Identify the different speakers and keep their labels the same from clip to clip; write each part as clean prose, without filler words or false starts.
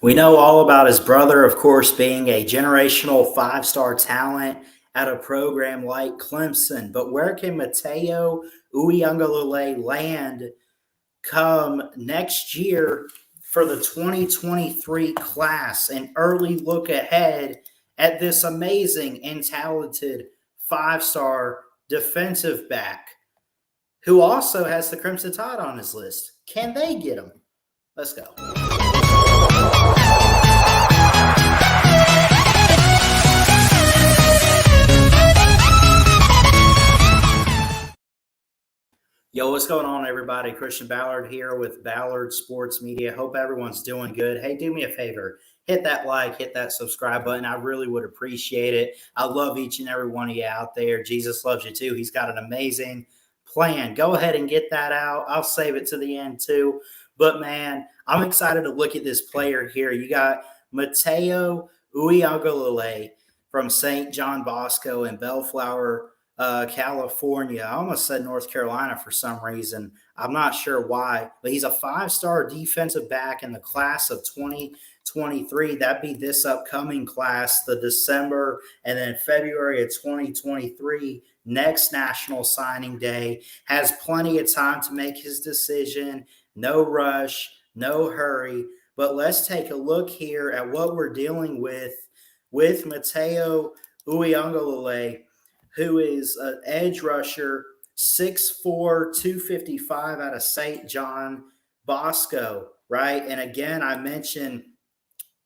Speaker 1: We know all about his brother, of course, being a generational five-star talent at a program like Clemson. But where can Matayo Uiagalelei land come next year for the 2023 class? An early look ahead at this amazing and talented five-star defensive back who also has the Crimson Tide on his list. Can they get him? Let's go. Yo, what's going on, everybody? Christian Ballard here with Ballard Sports Media. Hope everyone's doing good. Hey, do me a favor. Hit that like, hit that subscribe button. I really would appreciate it. I love each and every one of you out there. Jesus loves you too. He's got an amazing plan. Go ahead and get that out. I'll save it to the end too. But man, I'm excited to look at this player here. You got Matayo Uiagalelei from St. John Bosco in Bellflower, California. I almost said North Carolina for some reason. I'm not sure why, but he's a five-star defensive back in the class of 2023. That'd be this upcoming class, the December and then February of 2023, next National Signing Day. Has plenty of time to make his decision. No rush, no hurry. But let's take a look here at what we're dealing with Matayo Uiagalelei, who is an edge rusher, 6'4", 255 out of St. John Bosco, right? And again, I mentioned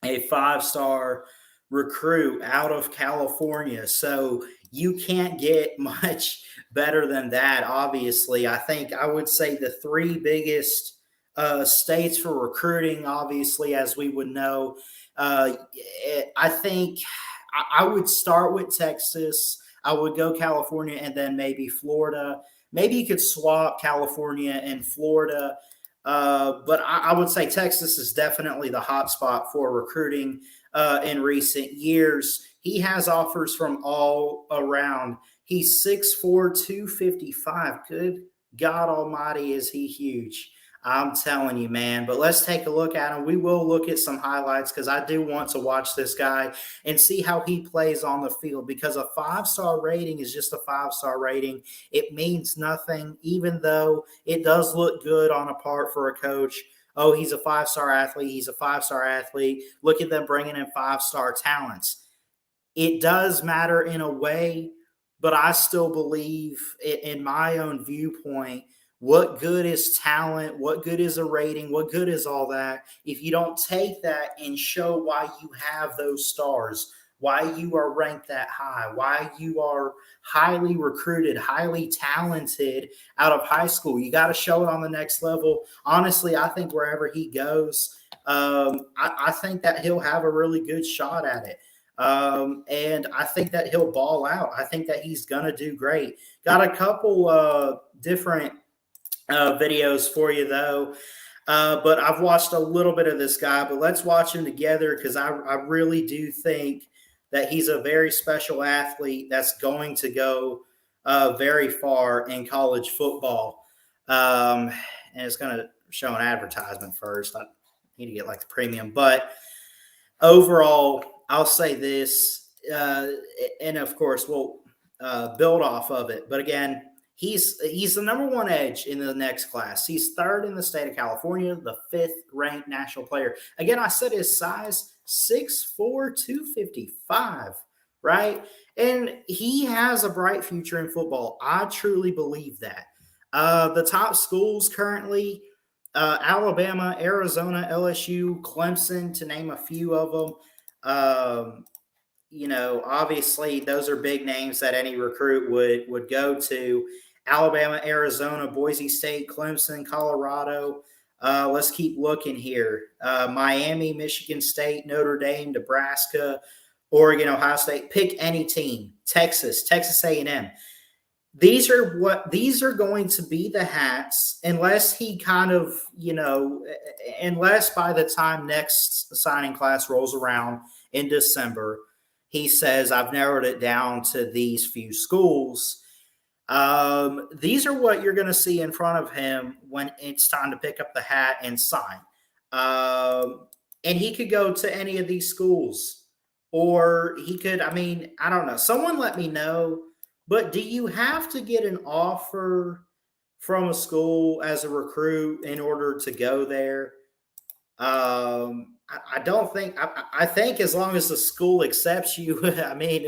Speaker 1: a five-star recruit out of California. So you can't get much better than that, obviously. I think I would say the three biggest states for recruiting, obviously, as we would know. I think I would start with Texas. I would go California and then maybe Florida. Maybe you could swap California and Florida. But I would say Texas is definitely the hot spot for recruiting in recent years. He has offers from all around. He's 6'4", 255. Good God almighty, is he huge. I'm telling you, man. But let's take a look at him. We will look at some highlights because I do want to watch this guy and see how he plays on the field, because a five-star rating is just a five-star rating. It means nothing, even though it does look good on a part for a coach. Oh, he's a five-star athlete. He's a five-star athlete. Look at them bringing in five-star talents. It does matter in a way, but I still believe, in my own viewpoint, what good is talent? What good is a rating? What good is all that if you don't take that and show why you have those stars, why you are ranked that high, why you are highly recruited, highly talented out of high school? You got to show it on the next level. Honestly, I think wherever he goes, I think that he'll have a really good shot at it. And I think that he'll ball out. I think that he's going to do great. Got a couple different videos for you, though. But I've watched a little bit of this guy, but let's watch him together because I really do think that he's a very special athlete that's going to go very far in college football. And it's going to show an advertisement first. I need to get like the premium. But overall, I'll say this, and of course, we'll build off of it. But again, he's the number one edge in the next class. He's third in the state of California, the fifth ranked national player. Again, I said his size, 6'4", 255, right? And he has a bright future in football. I truly believe that. The top schools currently, Alabama, Arizona, LSU, Clemson, to name a few of them. Obviously those are big names that any recruit would go to. Alabama, Arizona, Boise State, Clemson, Colorado. Let's keep looking here. Miami, Michigan State, Notre Dame, Nebraska, Oregon, Ohio State. Pick any team. Texas A&M. These are going to be the hats, unless he kind of, unless by the time next signing class rolls around in December, he says, I've narrowed it down to these few schools. These are what you're going to see in front of him when it's time to pick up the hat and sign. and he could go to any of these schools, or he could, I mean, I don't know. Someone let me know, but do you have to get an offer from a school as a recruit in order to go there? I don't think, I think as long as the school accepts you, I mean,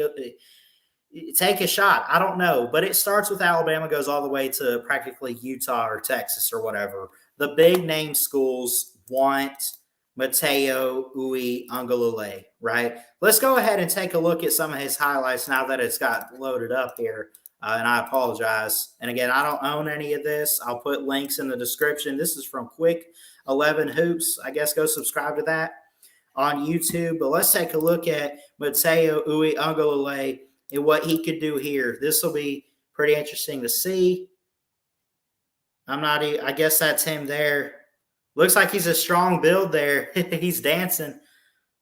Speaker 1: take a shot. I don't know, but it starts with Alabama, goes all the way to practically Utah or Texas or whatever. The big name schools want Matayo Uiagalelei, right? Let's go ahead and take a look at some of his highlights now that it's got loaded up here. And I apologize. And again, I don't own any of this. I'll put links in the description. This is from Quick 11 Hoops. I guess go subscribe to that on YouTube. But let's take a look at Matayo Uiagalelei and what he could do here. This will be pretty interesting to see. I guess that's him there. Looks like he's a strong build there. He's dancing.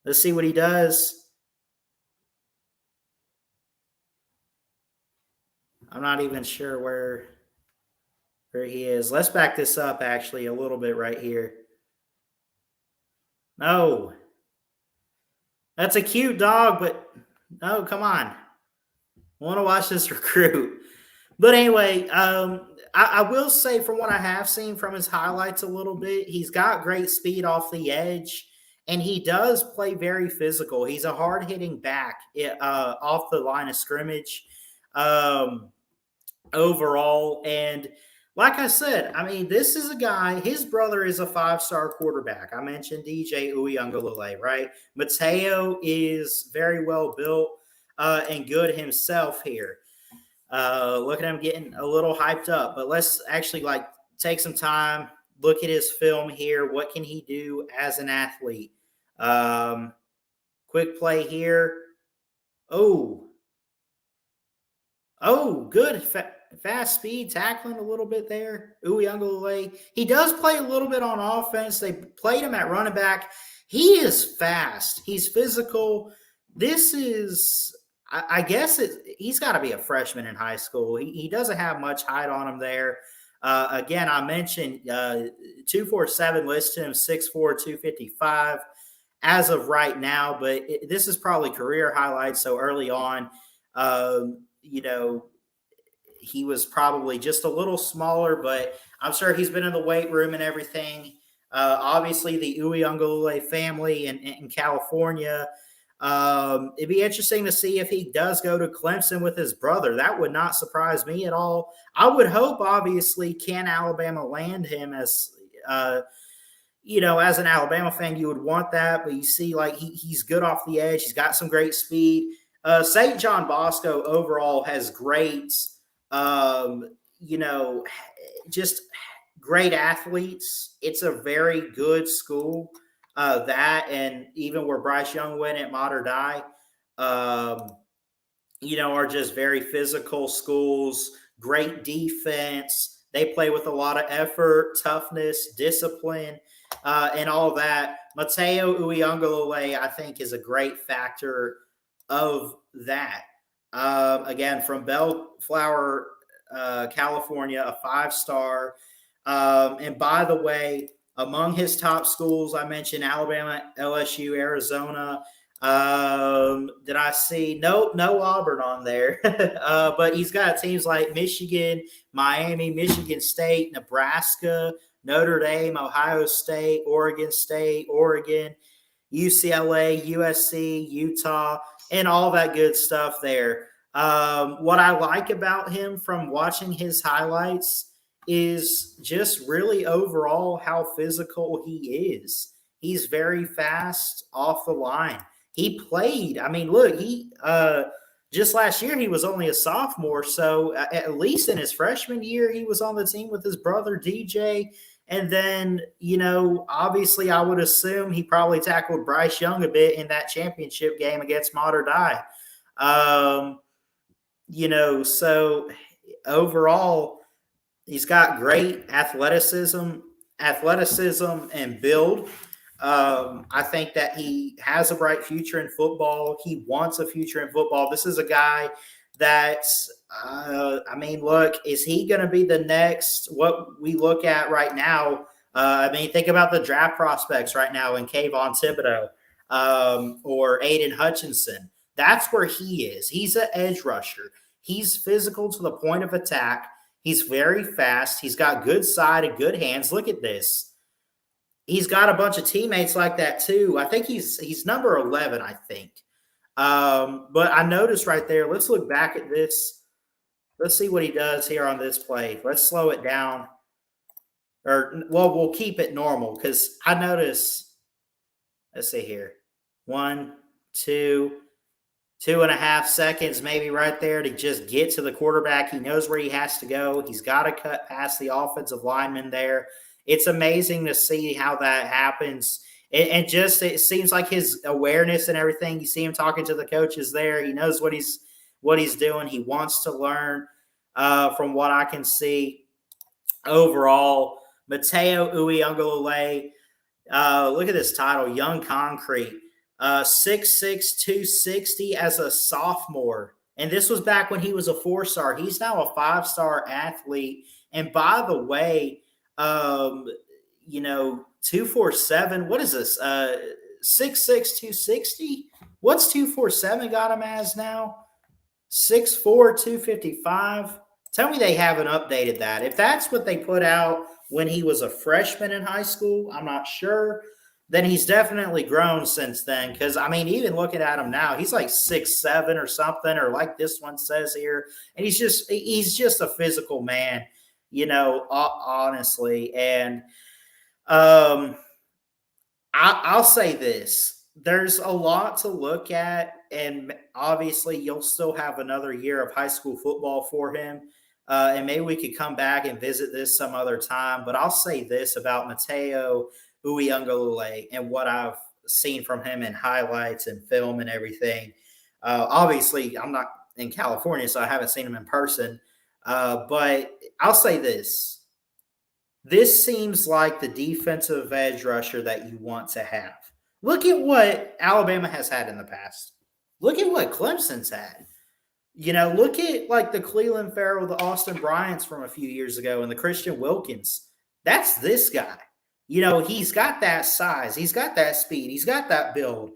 Speaker 1: Let's see what he does. I'm not even sure where he is. Let's back this up actually a little bit right here. No. That's a cute dog, but no, come on. I want to watch this recruit. But anyway, I will say from what I have seen from his highlights a little bit, he's got great speed off the edge, and he does play very physical. He's a hard-hitting back off the line of scrimmage overall. And like I said, I mean, this is a guy, his brother is a 5-star quarterback. I mentioned DJ Uiagalelei, right? Matayo is very well built and good himself here. Look at him getting a little hyped up, but let's actually take some time, look at his film here. What can he do as an athlete? Quick play here. Oh, good. Fast speed, tackling a little bit there. Uiagalelei. He does play a little bit on offense. They played him at running back. He is fast. He's physical. This is, I guess he's got to be a freshman in high school. He doesn't have much height on him there. Again, I mentioned 247 lists him 6'4", 255 as of right now, but this is probably career highlights. So early on, he was probably just a little smaller, but I'm sure he's been in the weight room and everything. Obviously, the Uiagalelei family in California. It'd be interesting to see if he does go to Clemson with his brother. That would not surprise me at all. I would hope, obviously, can Alabama land him as an Alabama fan, you would want that. But you see, he's good off the edge. He's got some great speed. St. John Bosco overall has great, just great athletes. It's a very good school. That and even where Bryce Young went at Mater Dei, are just very physical schools, great defense. They play with a lot of effort, toughness, discipline, and all that. Matayo Uiagalelei, I think, is a great factor of that. Again, from Bellflower, California, a 5-star. And by the way, among his top schools, I mentioned Alabama, LSU, Arizona. Did I see? No Auburn on there. But he's got teams like Michigan, Miami, Michigan State, Nebraska, Notre Dame, Ohio State, Oregon, UCLA, USC, Utah, and all that good stuff there. What I like about him from watching his highlights is just really overall how physical he is. He's very fast off the line. He played, just last year he was only a sophomore, so at least in his freshman year he was on the team with his brother DJ. And then, obviously I would assume he probably tackled Bryce Young a bit in that championship game against Mater Dei. So overall, he's got great athleticism and build. I think that he has a bright future in football. He wants a future in football. This is a guy that, look, is he going to be the next, what we look at right now, I mean, think about the draft prospects right now in Kayvon Thibodeau or Aiden Hutchinson. That's where he is. He's an edge rusher. He's physical to the point of attack. He's very fast. He's got good side and good hands. Look at this. He's got a bunch of teammates like that too. I think he's number 11, I think. But I noticed right there, let's look back at this. Let's see what he does here on this play. Let's slow it down. Or, well, we'll keep it normal because I notice, let's see here. 1, 2, 2.5 seconds maybe right there to just get to the quarterback. He knows where he has to go. He's got to cut past the offensive lineman there. It's amazing to see how that happens. And just it seems like his awareness and everything, you see him talking to the coaches there. He knows what he's doing. He wants to learn from what I can see. Overall, Matayo Uiagalelei, look at this title, Young Concrete. 6'6", 260 as a sophomore. And this was back when he was a 4-star. He's now a 5-star athlete. And by the way, 247, what is this? 6'6", 260? What's 247 got him as now? 6'4", 255. Tell me they haven't updated that. If that's what they put out when he was a freshman in high school, I'm not sure. Then he's definitely grown since then. Because, I mean, even looking at him now, he's like 6'7" or something, or like this one says here. And he's just a physical man, honestly. And I'll say this. There's a lot to look at, and obviously you'll still have another year of high school football for him. And maybe we could come back and visit this some other time. But I'll say this about Matayo Uiagalelei and what I've seen from him in highlights and film and everything. Obviously, I'm not in California, so I haven't seen him in person. But I'll say this. This seems like the defensive edge rusher that you want to have. Look at what Alabama has had in the past. Look at what Clemson's had. Look at like the Cleveland Farrell, the Austin Bryants from a few years ago, and the Christian Wilkins. That's this guy. He's got that size. He's got that speed. He's got that build.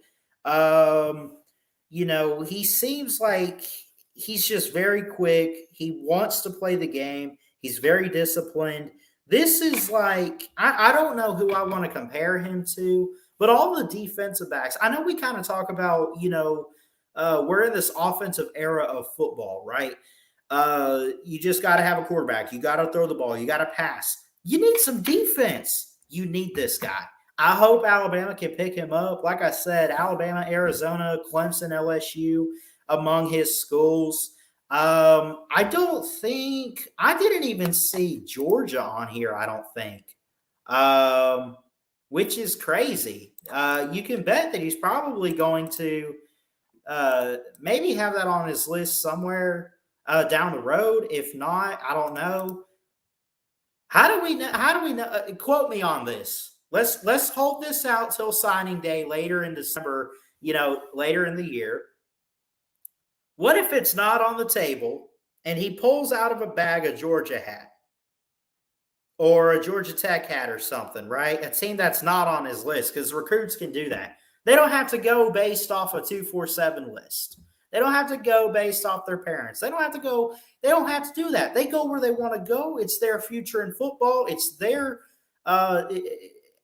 Speaker 1: He seems like he's just very quick. He wants to play the game. He's very disciplined. This is like, I don't know who I want to compare him to, but all the defensive backs, I know we kind of talk about, we're in this offensive era of football, right? You just got to have a quarterback. You got to throw the ball. You got to pass. You need some defense. You need this guy. I hope Alabama can pick him up. Like I said, Alabama, Arizona, Clemson, LSU among his schools. I didn't even see Georgia on here, I don't think, which is crazy. You can bet that he's probably going to maybe have that on his list somewhere down the road. If not, I don't know. How do we know? Quote me on this. Let's hold this out till signing day later in December, later in the year. What if it's not on the table and he pulls out of a bag a Georgia hat or a Georgia Tech hat or something, right? A team that's not on his list, because recruits can do that. They don't have to go based off a 247 list. They don't have to go based off their parents. They don't have to do that. They go where they want to go. It's their future in football. It's their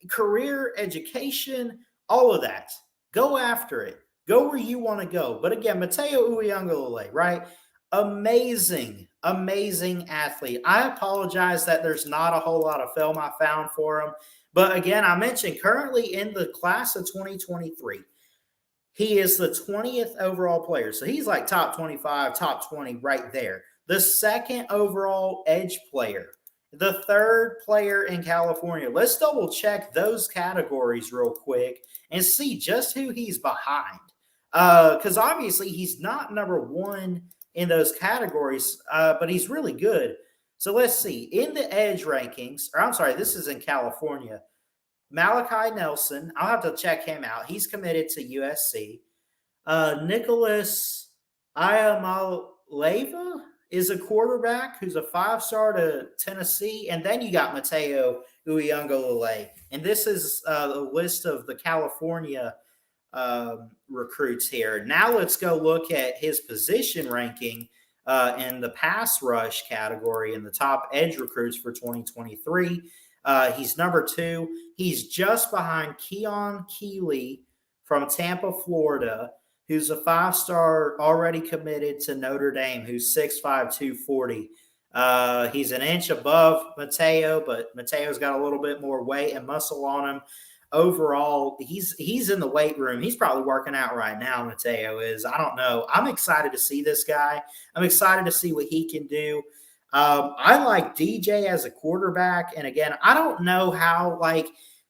Speaker 1: career, education, all of that. Go after it. Go where you want to go. But again, Matayo Uiagalelei, right? Amazing athlete. I apologize that there's not a whole lot of film I found for him. But again, I mentioned currently in the class of 2023, he is the 20th overall player. So he's like top 25, top 20 right there. The second overall edge player. The third player in California. Let's double check those categories real quick and see just who he's behind. Because obviously he's not number one in those categories, but he's really good. So let's see. In the edge rankings, this is in California. Malachi Nelson, I'll have to check him out. He's committed to USC. Nicholas Iamaleva is a quarterback who's a 5-star to Tennessee. And then you got Matayo Uiagalelei. And this is a list of the California recruits here. Now let's go look at his position ranking in the pass rush category in the top edge recruits for 2023. He's number 2. He's just behind Keon Keeley from Tampa, Florida, who's a 5-star already committed to Notre Dame, who's 6'5", 240. He's an inch above Matayo, but Matayo's got a little bit more weight and muscle on him. Overall, he's in the weight room. He's probably working out right now, Matayo is. I don't know. I'm excited to see this guy. I'm excited to see what he can do. I like DJ as a quarterback. And again, I don't know how,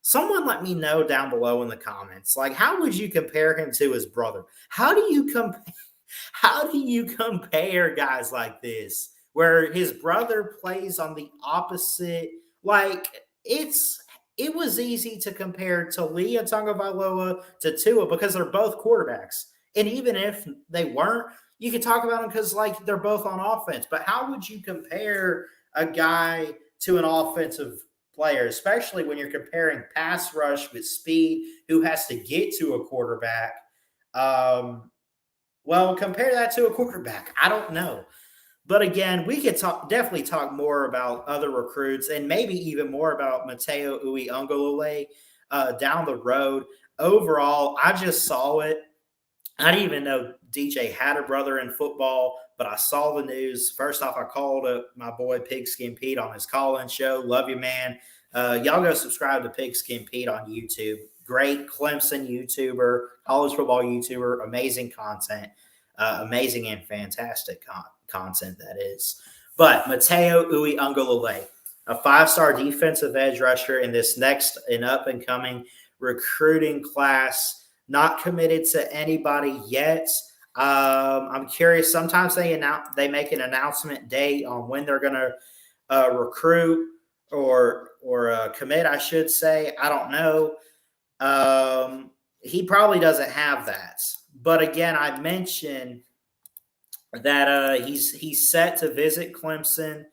Speaker 1: someone let me know down below in the comments. How would you compare him to his brother? How do you compare guys like this, where his brother plays on the opposite? It was easy to compare Taulia Tagovailoa to Tua because they're both quarterbacks. And even if they weren't, you could talk about them because, they're both on offense. But how would you compare a guy to an offensive player, especially when you're comparing pass rush with speed, who has to get to a quarterback? Well, compare that to a quarterback. I don't know. But again, we could definitely talk more about other recruits and maybe even more about Matayo Uiagalelei down the road. Overall, I just saw it. I didn't even know DJ had a brother in football, but I saw the news. First off, I called up my boy Pigskin Pete on his call-in show. Love you, man. Y'all go subscribe to Pigskin Pete on YouTube. Great Clemson YouTuber, college football YouTuber, amazing content, amazing and fantastic content that is. But Matayo Uiagalelei, a 5-star defensive edge rusher in this next and up-and-coming recruiting class, not committed to anybody yet. I'm curious. Sometimes they make an announcement date on when they're going to recruit or commit, I should say. I don't know. He probably doesn't have that. But again, I mentioned that he's set to visit Clemson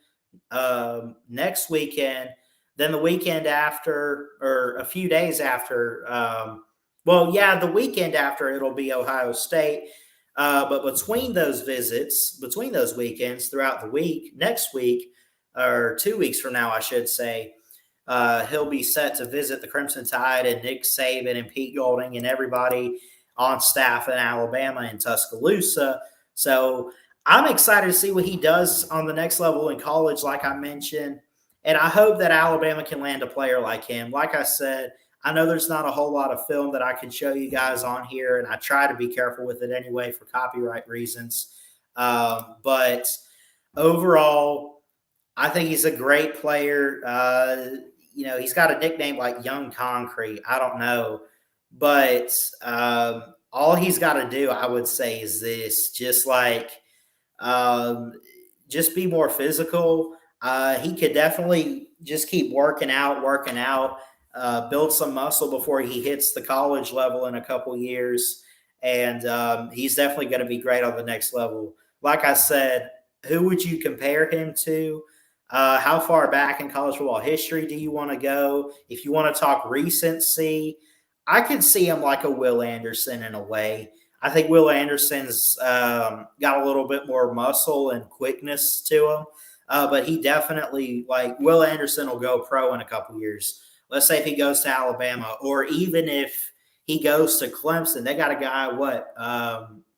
Speaker 1: next weekend. Then the weekend after, or a few days after, the weekend after, it'll be Ohio State. But between those visits, between those weekends, throughout the week, next week, or 2 weeks from now, I should say, he'll be set to visit the Crimson Tide and Nick Saban and Pete Golding and everybody on staff in Alabama and Tuscaloosa. So I'm excited to see what he does on the next level in college, like I mentioned. And I hope that Alabama can land a player like him. Like I said, I know there's not a whole lot of film that I can show you guys on here, and I try to be careful with it anyway for copyright reasons. But overall, I think he's a great player. He's got a nickname like Young Concrete. I don't know. But all he's got to do, I would say, is this. Just be more physical. He could definitely just keep working out, build some muscle before he hits the college level in a couple years. And he's definitely going to be great on the next level. Like I said, who would you compare him to? How far back in college football history do you want to go? If you want to talk recency, I could see him like a Will Anderson in a way. I think Will Anderson's got a little bit more muscle and quickness to him. But he definitely, Will Anderson will go pro in a couple years. Let's say if he goes to Alabama, or even if he goes to Clemson, they got a guy,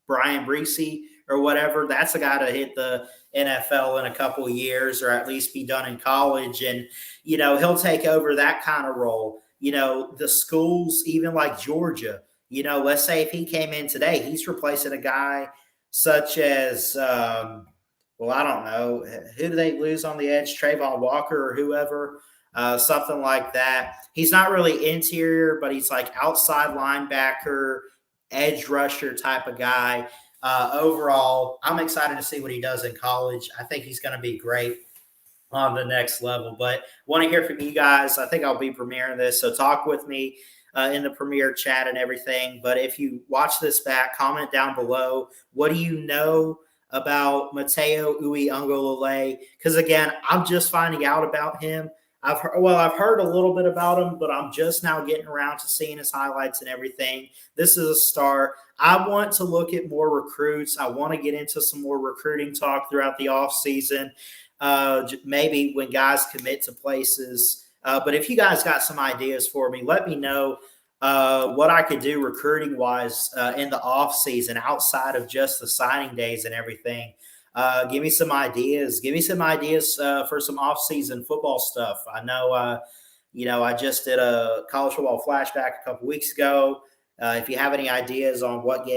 Speaker 1: Brian Breesy or whatever. That's a guy to hit the NFL in a couple of years, or at least be done in college. And, he'll take over that kind of role. The schools, even like Georgia, let's say if he came in today, he's replacing a guy such as, I don't know, who do they lose on the edge? Trayvon Walker or whoever, something like that. He's not really interior, but he's like outside linebacker, edge rusher type of guy. Overall, I'm excited to see what he does in college. I think he's going to be great on the next level. But want to hear from you guys. I think I'll be premiering this, so talk with me in the premiere chat and everything. But if you watch this back, comment down below. What do you know about Matayo Uiagalelei? Because again, I'm just finding out about him. I've heard a little bit about him, but I'm just now getting around to seeing his highlights and everything. This is a start. I want to look at more recruits. I want to get into some more recruiting talk throughout the off season. Maybe when guys commit to places. But if you guys got some ideas for me, let me know what I could do recruiting wise in the off season outside of just the signing days and everything. Give me some ideas. Give me some ideas for some off-season football stuff. I know, I just did a college football flashback a couple weeks ago. If you have any ideas on what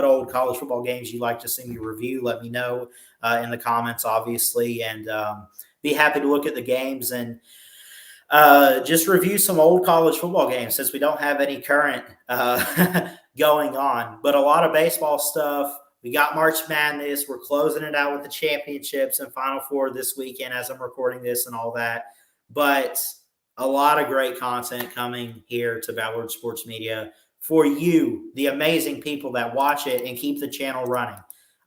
Speaker 1: old college football games you'd like to see me review, let me know in the comments, obviously, and be happy to look at the games and just review some old college football games since we don't have any current going on, but a lot of baseball stuff. We got March Madness. We're closing it out with the championships and Final Four this weekend as I'm recording this and all that. But a lot of great content coming here to Ballard Sports Media for you, the amazing people that watch it and keep the channel running.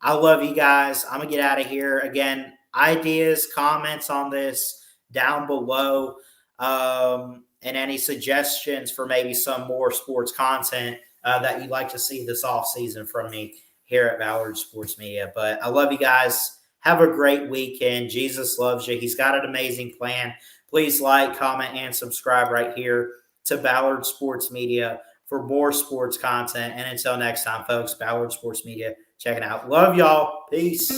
Speaker 1: I love you guys. I'm going to get out of here. Again, ideas, comments on this down below, and any suggestions for maybe some more sports content that you'd like to see this offseason from me here at Ballard Sports Media. But I love you guys. Have a great weekend. Jesus loves you. He's got an amazing plan. Please like, comment, and subscribe right here to Ballard Sports Media for more sports content. And until next time, folks, Ballard Sports Media, check it out. Love y'all. Peace.